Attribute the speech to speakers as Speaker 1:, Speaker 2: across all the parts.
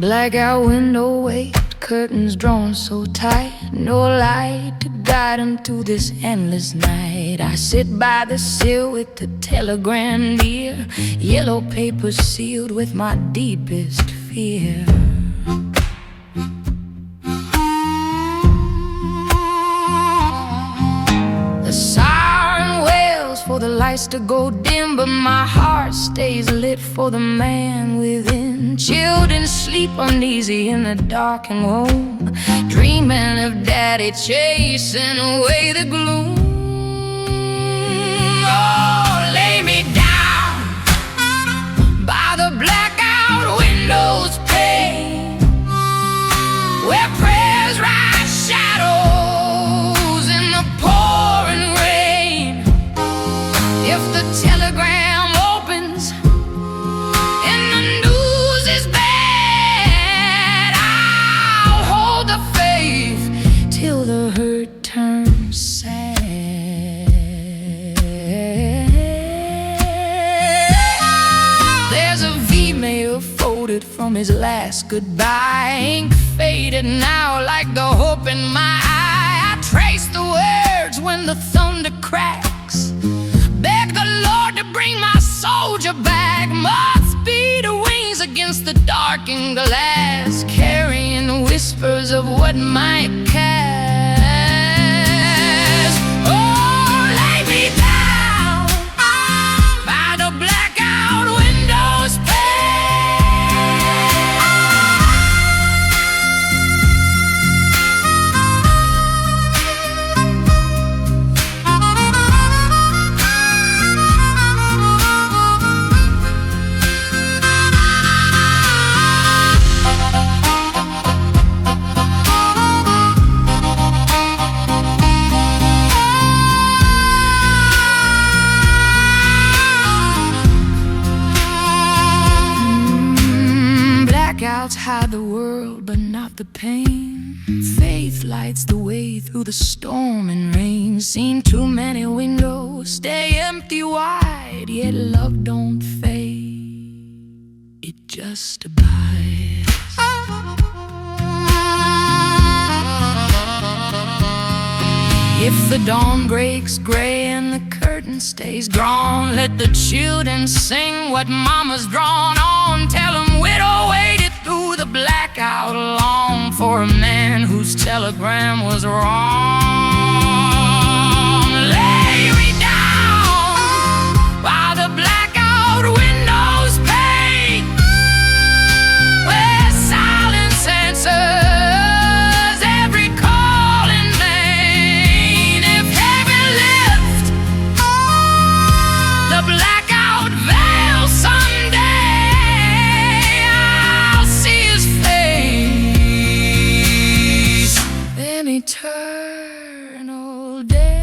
Speaker 1: Blackout window weight, curtains drawn so tight, no light to guide them through this endless night. I sit by the sill with the telegram near, yellow paper sealed with my deepest fear. The siren wails for the lights to go dim, but my heart stays lit for the man within. Children sleep uneasy in the darkened home, dreaming of daddy chasing away the gloom. Oh, lay me down by the blackout window's pane, where prayers rise shadows in the pouring rain. If the telegram opens and the news is bad, I'll hold the faith till the hurt turns sad. There's a V-mail folded from his last goodbye, ink faded now like the hope in my eye. I trace the words when the thunder cracks, beg the Lord to bring my soldier back. Must be the wings against the darkened glass, carrying the whispers of what might pass. Oh, lay me down by the blackout window's pane. Blackouts hide the world, but not the pain. Faith lights the way through the storm and rain. Seen too many windows stay empty wide, yet love don't fade, it just abides. If the dawn breaks gray and the curtain stays drawn, let the children sing what mama's drawn on. Tell them widow waited through the blackout, long for a man whose telegram was wrong. Lay me down by the blackout window's pane, where silence answers every call in vain. If heaven lift the blackout veil someday, I'll see his face in eternal day.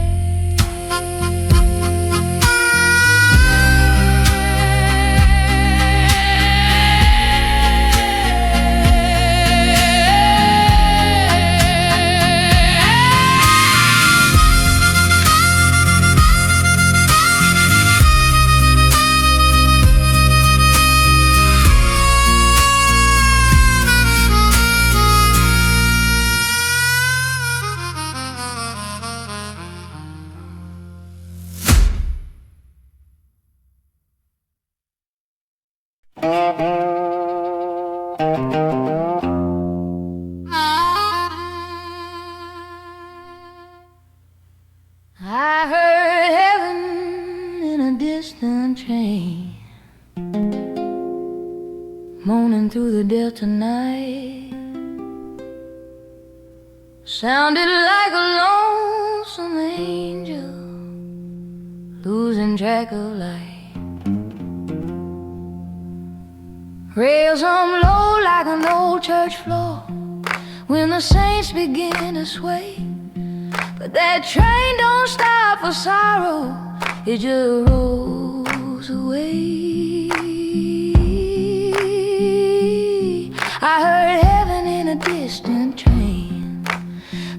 Speaker 1: I heard heaven in a distant train, moaning through the Delta night. Sounded like a lonesome angel losing track of light. Rails hum low like an old church floor when the saints begin to sway. But that train don't stop for sorrow, it just rolls away. I heard heaven in a distant train,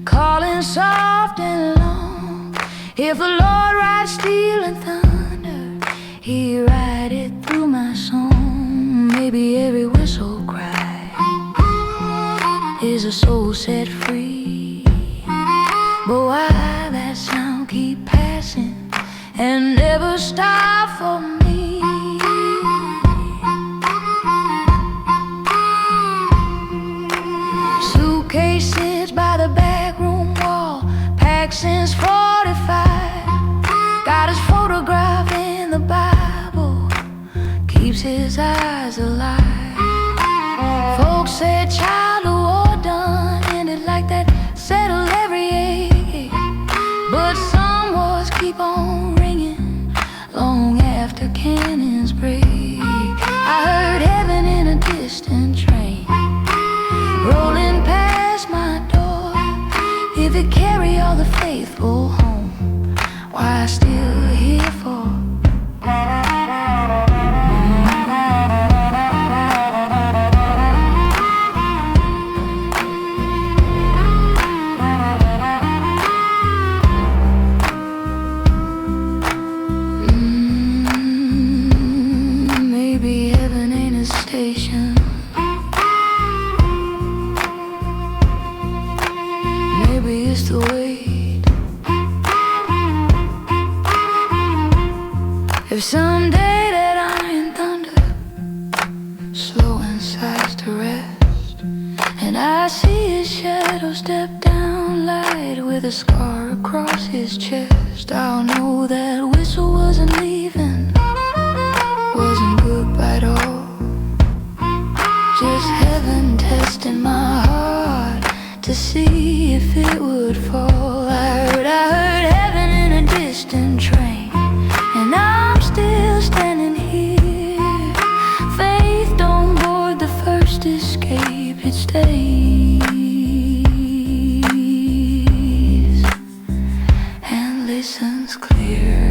Speaker 1: calling soft and long. If the Lord rides steel and thunder, He ride it through my song. Maybe every whistle cry soul set free. But why that sound keep passing and never stop for me? Suitcase sits by the back room wall, packed since 45. Got his photograph in the Bible, keeps his eyes alive. Folks said child of war done ended like that, settle every ache. But some wars keep on ringing long after cannons break. I heard heaven in a distant train rolling past my door. If it carry all the faithful home, why still here for? Maybe heaven ain't a station. Maybe it's the wait. If someday that iron thunder slow and sighs to rest, and I see his shadow step down light with a scar across his chest, I'll know that whistle wasn't leaving, wasn't goodbye at all. Just heaven testing my heart to see if it would fall. I heard heaven in a distant train, and I'm still standing here. Faith don't board the first escape, it stays and listens clear.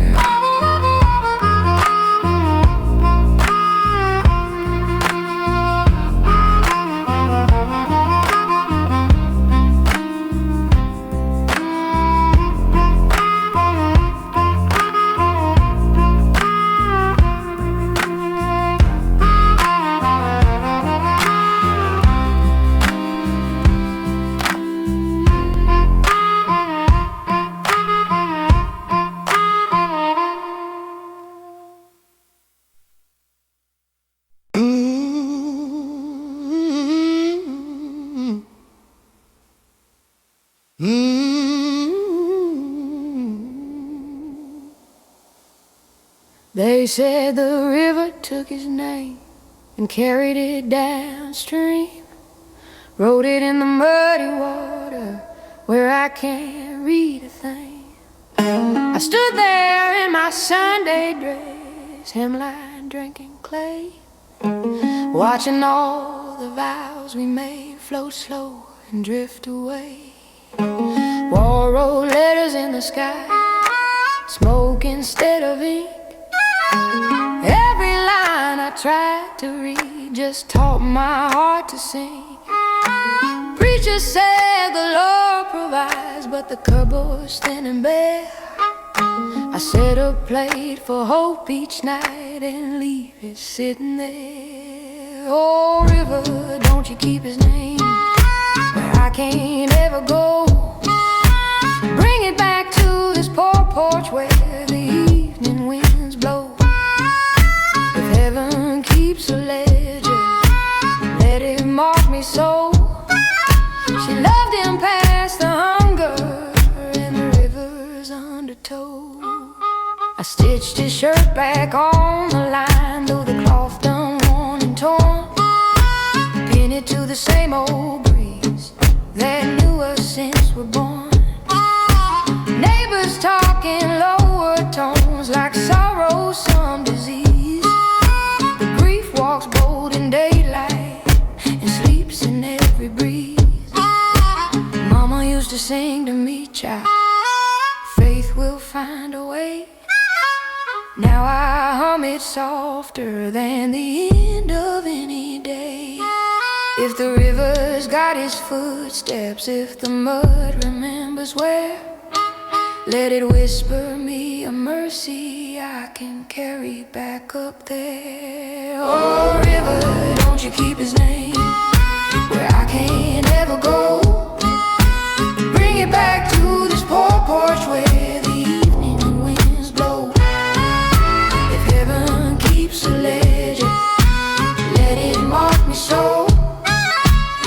Speaker 1: They said the river took his name and carried it downstream, wrote it in the muddy water where I can't read a thing. I stood there in my Sunday dress, hemline drinking clay, watching all the vows we made float slow and drift away. War wrote letters in the sky, smoke instead of ink. Every line I tried to read just taught my heart to sing. Preacher said the Lord provides, but the cupboard's thin and bare. I set a plate for hope each night and leave it sitting there. Oh, river, don't you keep his name where I can't ever go. Bring it back to this poor porch where the evening winds blow. If heaven keeps a ledger, let it mark me so. She loved him past the hunger and the river's undertow. I stitched his shirt back on the line, though the cloth done worn and torn. Pin it to the same old breeze that knew us since we're born. Neighbors talking lower tones like sorrow, some disease. The grief walks bold in daylight and sleeps in every breeze. Mama used to sing to me, child, faith will find a way. Now I hum it softer than the end of any day. If the river's got his footsteps, if the mud remembers where, let it whisper me a mercy I can carry back up there. Oh, river, don't you keep his name where I can't ever go. Bring it back to this poor porch where the evening winds blow. If heaven keeps a legend, let it mark me so.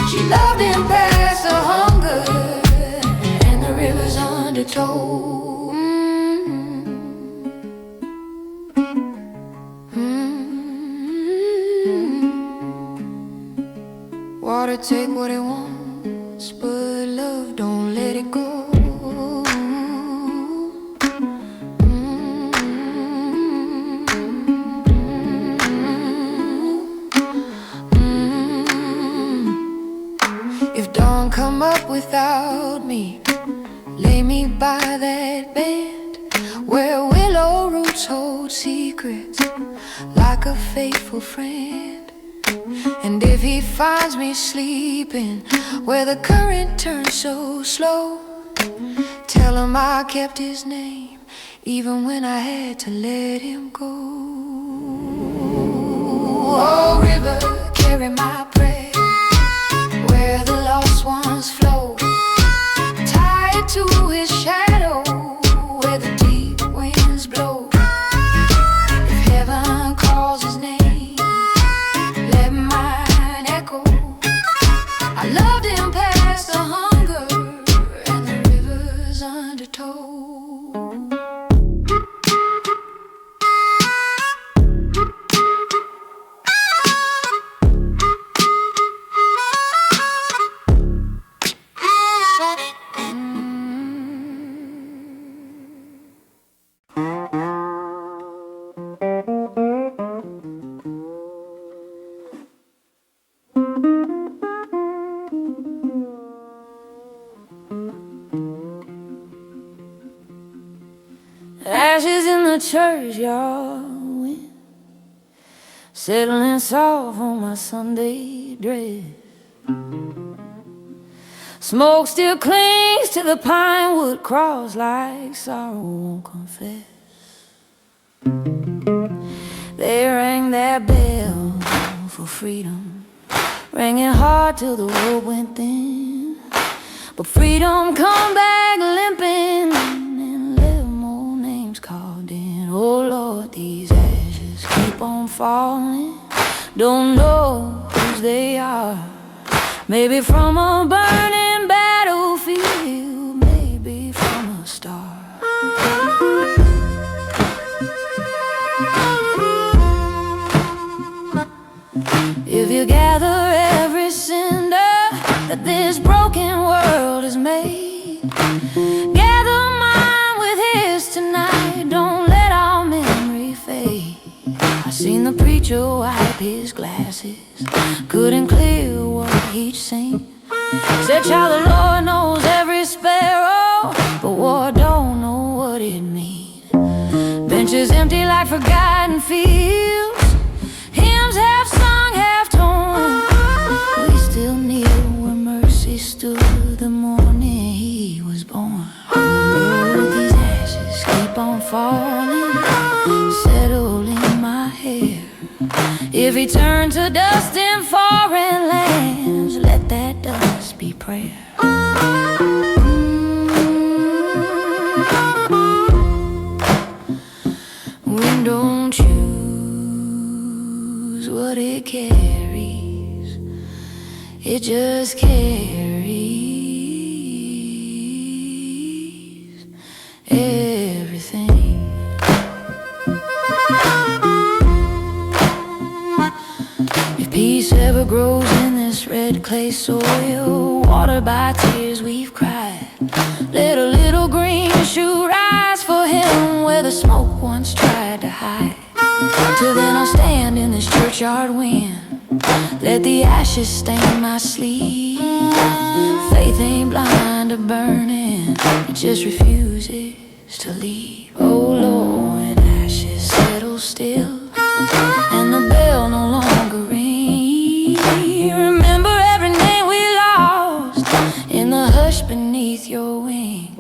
Speaker 1: She loved him past the hunger and the river's undertow. Water take what it wants, but love don't let it go. If dawn come up without me, lay me by that bed where willow roots hold secrets like a faithful friend. And if he finds me sleeping where the current turns so slow, tell him I kept his name even when I had to let him go. Oh, river, carry my prayer where the lost ones flow, tied to his shadow where the deep winds blow. If heaven calls his name, let mine echo. I loved him past the hunger and the river's undertow. Ashes in the churchyard wind, settling soft on my Sunday dress. Smoke still clings to the pine wood cross like sorrow won't confess. They rang that bell for freedom, rang it hard till the rope went thin. But freedom come back limping and left more names called in. Oh Lord, these ashes keep on falling, don't know whose they are. Maybe from a burning battlefield, maybe from a star. If you gather every cinder that this broken world has made, gather mine with his tonight, don't let our memory fade. I seen the preacher wipe his glasses, couldn't clear what he'd seen. Said, child, the Lord knows every sparrow, but war don't know what it means. Benches empty like forgotten fields, hymns half sung, half torn. We still kneel where mercy stood the morning he was born. Oh, these ashes keep on falling, settle in my hair. If he turned to dust in foreign lands, let that dust be prayer. Wind don't choose what it carries, it just carries everything. If peace ever grows in this red clay soil, watered by tears we've cried, let a little green shoot rise for him where the smoke once tried to hide. Till then I'll stand in this churchyard wind, let the ashes stain my sleeve. Faith ain't blind to burning, it just refuses to leave. Oh Lord, when ashes settle still and the bell no longer rings, remember every name we lost in the hush beneath your wing.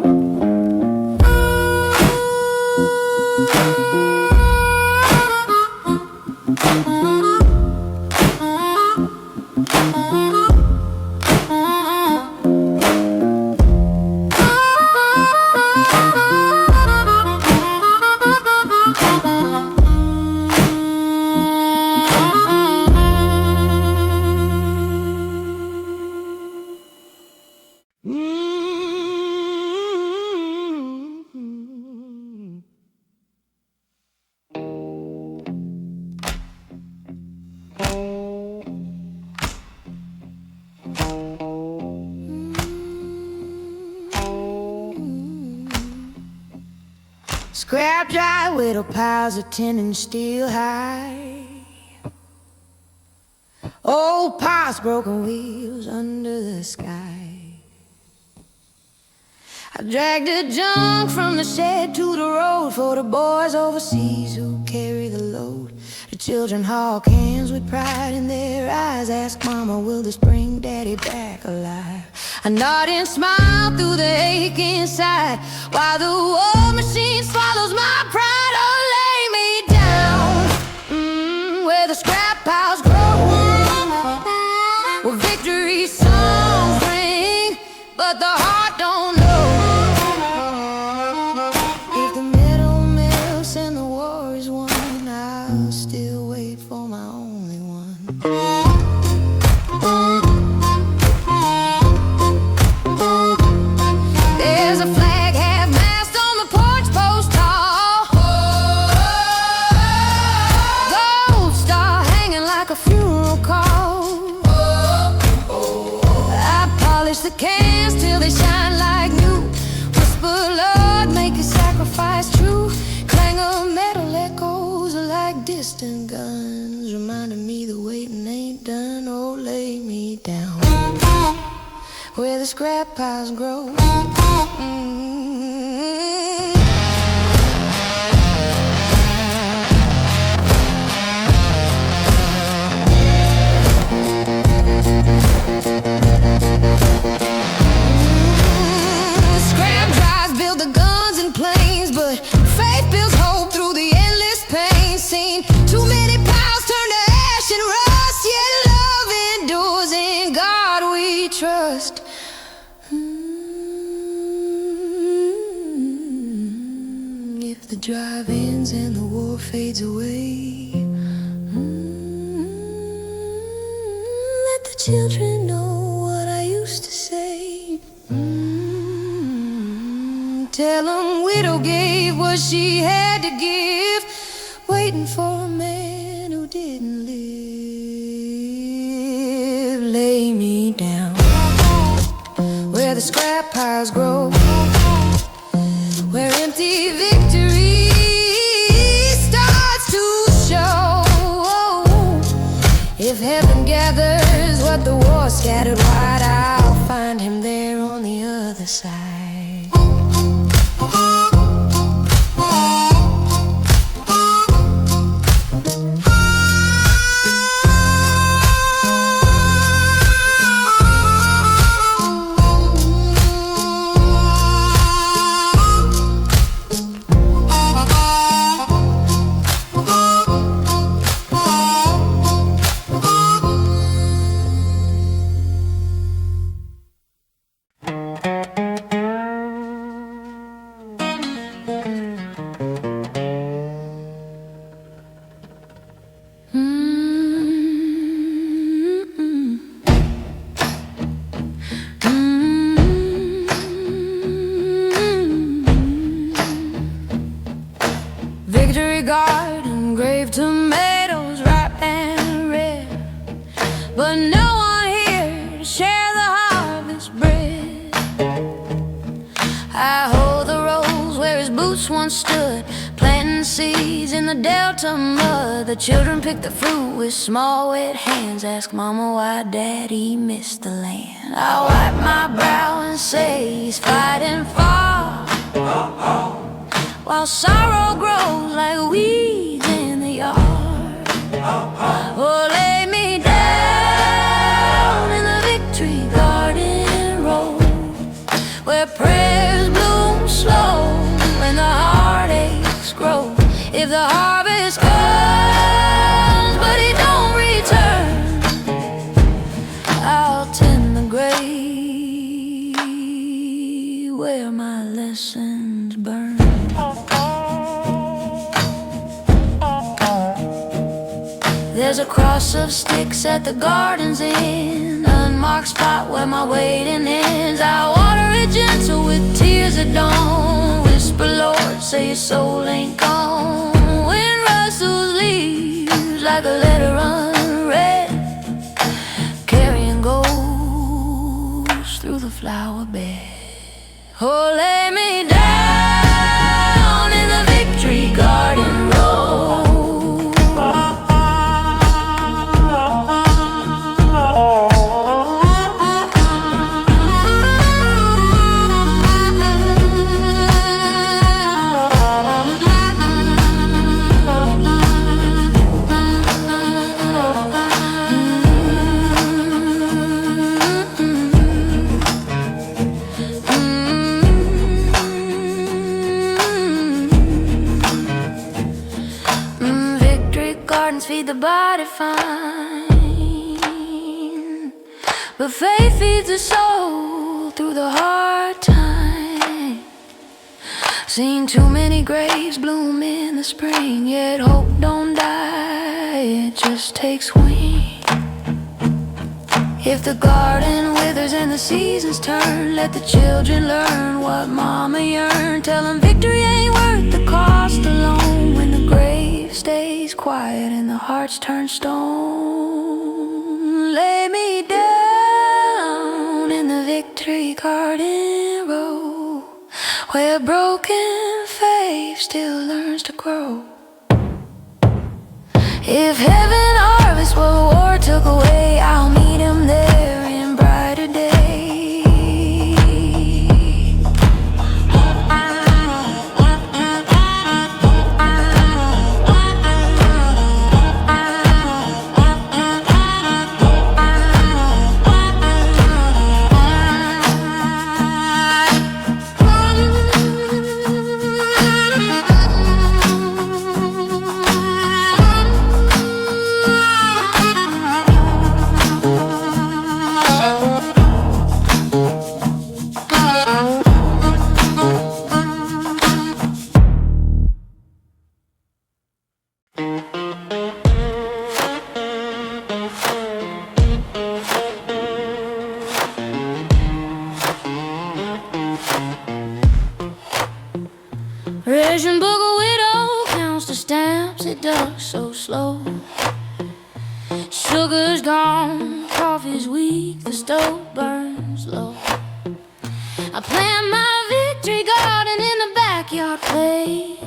Speaker 1: Scrap dry widow piles of tin and steel high. Old parts, broken wheels under the sky. I dragged the junk from the shed to the road for the boys overseas who carry the load. The children haul cans with pride in their eyes, ask Mama, will this bring Daddy back alive? I nod and smile through the ache inside while the war machine swallows my pride. Oh, lay me down where the scrap piles grow, where victory songs ring, but the heart don't know. If the metal melts and the war is won, I'll still wait for my only one. There's a flag half-mast on the porch post tall, gold star hanging like a funeral call. I polish the cans till they shine like new. Whisper, Lord, make a sacrifice true. Clang of metal echoes like distant guns, reminding me the waiting ain't done. Oh, lay me down where the scrap piles grow. Scrap drives build the guns and planes, but faith builds hope through the endless pain. Seen too many piles turn to ash and rust, yet love endures, in God we trust. If the drive ends and the war fades away, let the children know what I used to say. Tell them widow gave what she had to give, waiting for a man who didn't live. Lay me down where the scrap piles grow, where empty victory starts to show. If heaven gathers what the war scattered wide, I'll find him there on the other side. Victory garden, grave tomatoes, ripe and red, but no one here to share the harvest bread. I hold the rose where his boots once stood, planting seeds in the delta mud. The children pick the fruit with small wet hands, ask Mama why Daddy missed the land. I wipe my brow and say he's fighting far, while sorrow grows like weeds in the yard. Oh, lay me down in the victory garden road, where prayers bloom slow and the heartaches grow. If the harvest comes but he don't return, I'll tend the grave where my lessons burn. There's a cross of sticks at the garden's end, unmarked spot where my waiting ends. I water it gentle with tears that don't whisper, Lord, say your soul ain't gone. Wind rustles leaves like a letter unread, carrying ghosts through the flower bed. Oh, lay me down in the feed the body fine, but faith feeds the soul through the hard time. Seen too many graves bloom in the spring, yet hope don't die, it just takes wing. If the garden withers and the seasons turn, let the children learn what mama yearned. Tell them victory ain't worth the cost alone. When the grave stays quiet and the hearts turn stone, lay me down in the victory garden row, where broken faith still learns to grow. If heaven harvests what war took away, I'll meet him there in brighter days. Ration book a widow counts the stamps, it does so slow. Sugar's gone, coffee's weak, the stove burns low. I plant my victory garden in the backyard play,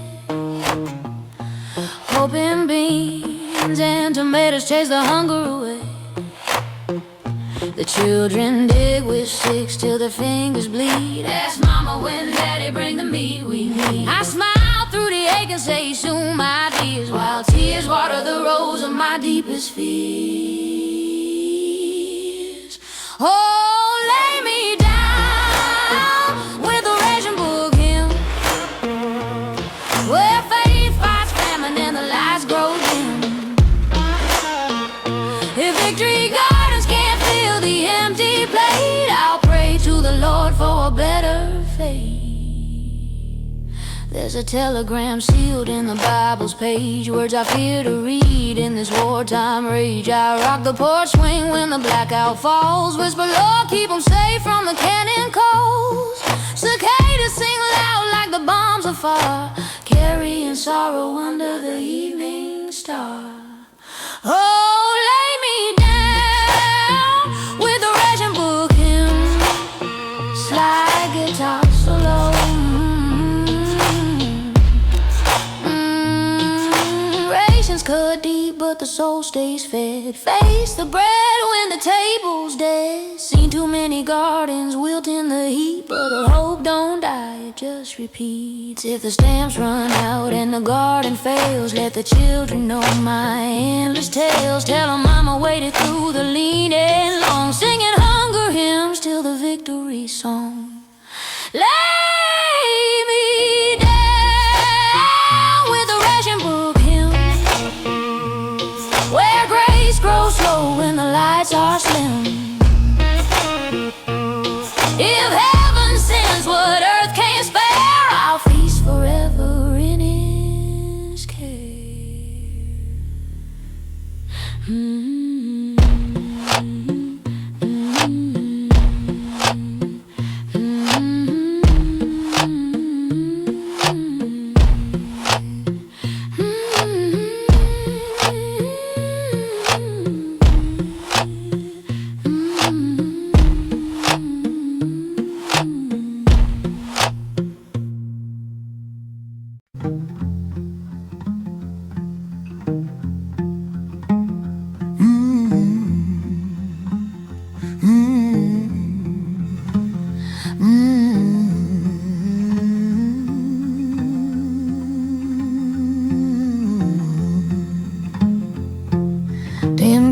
Speaker 1: hoping beans and tomatoes chase the hunger away. The children dig with sticks till their fingers bleed. Ask mama when daddy bring the meat we need. I smile through the ache and say soon my dears, while tears water the rose of my deepest fears. Oh, lay me down with a ration book hymn, where faith fights famine and the lights grow dim. If victory gardens can't fill the empty plate, I'll pray to the Lord for a better fate. There's a telegram sealed in the Bible's page, words I fear to read in this wartime rage. I rock the porch swing when the blackout falls, whisper, Lord, keep 'em safe from the cannon calls. Cicadas sing loud like the bombs afar, carrying sorrow under the evening star. Oh, lay me down with a ration book hymn, slide guitar solo. Rations cut deep, but the soul stays fed. Face the bread when the table's dead. Seen too many gardens wilt in the heat, but the hope don't die, it just repeats. If the stamps run out and the garden fails, let the children know my endless tales. Tell them mama waited through the lean and long, singing hunger hymns till the victory song. Lay me down with a ration book hymn, where grace grows slow when the lights are slim. If heaven sends what earth can't spare, I'll feast forever in his care.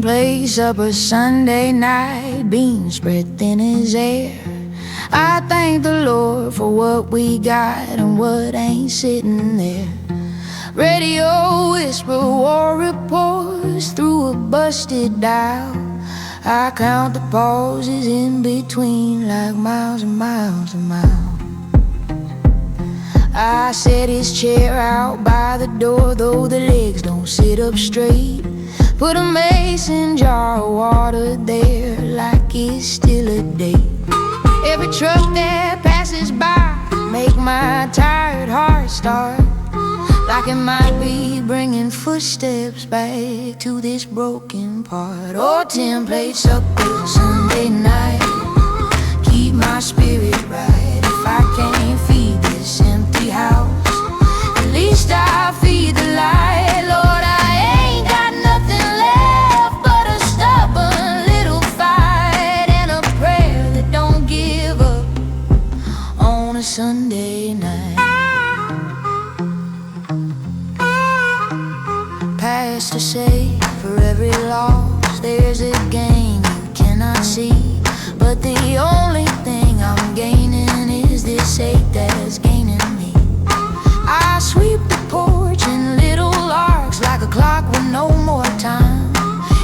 Speaker 1: Place up a Sunday night, beans spread thin as air. I thank the Lord for what we got and what ain't sitting there. Radio whisper war report, a busted dial. I count the pauses in between like miles and miles and miles. I set his chair out by the door, though the legs don't sit up straight. Put a mason jar of water there like it's still a date. Every truck that passes by make my tired heart start, like it might be bringing footsteps back to this broken part. Oh, 10 plates up till Sunday night, keep my spirit right. If I can't feed this empty house, at least I feed the light. Lord, I ain't got nothing left but a stubborn little fight and a prayer that don't give up on a Sunday night. Pastor say for every loss there's a gain you cannot see, but the only thing I'm gaining is this ache that's gaining me. I sweep the porch in little arcs like a clock with no more time.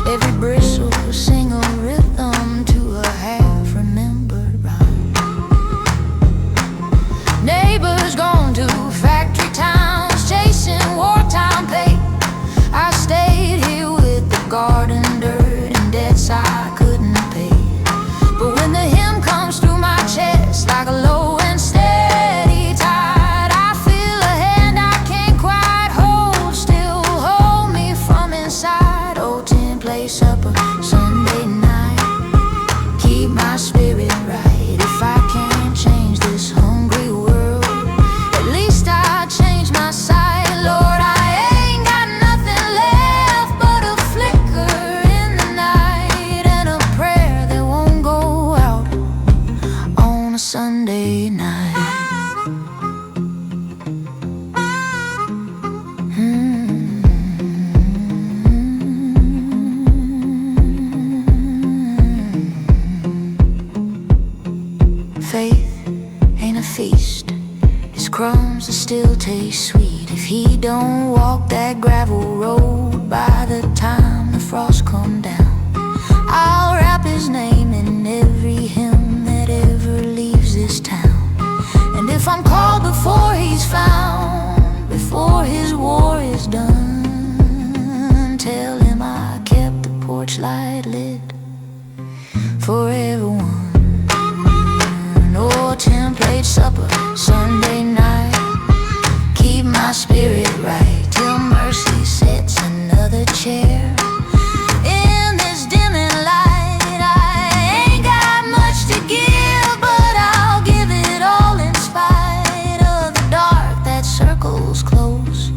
Speaker 1: Every bristle sing a rhythm to a half-remembered rhyme. Neighbors gone to factory towns chasing wartime pay. I stayed here with the garden dirt and debts I couldn't pay. But when the hymn comes through my chest like a low and steady tide, I feel a hand I can't quite hold still hold me from inside. Oh, 10 play supper Sunday night, keep my spirit right. If I can't change this hungry world, at least I change my sight. Lord, I ain't got nothing left but a flicker in the night and a prayer that won't go out on a Sunday night. Faith ain't a feast, his crumbs will still taste sweet if he don't walk that gravel road by the time the frost come down. I'll wrap his name in every hymn that ever leaves this town. And if I'm called before he's found, before his war is done, tell him I kept the porch light lit for everyone. Oh, 10 plate supper Sunday night, keep my spirit right till mercy sets another chair in this dimming light. I ain't got much to give, but I'll give it all in spite of the dark that circles close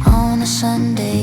Speaker 1: on a Sunday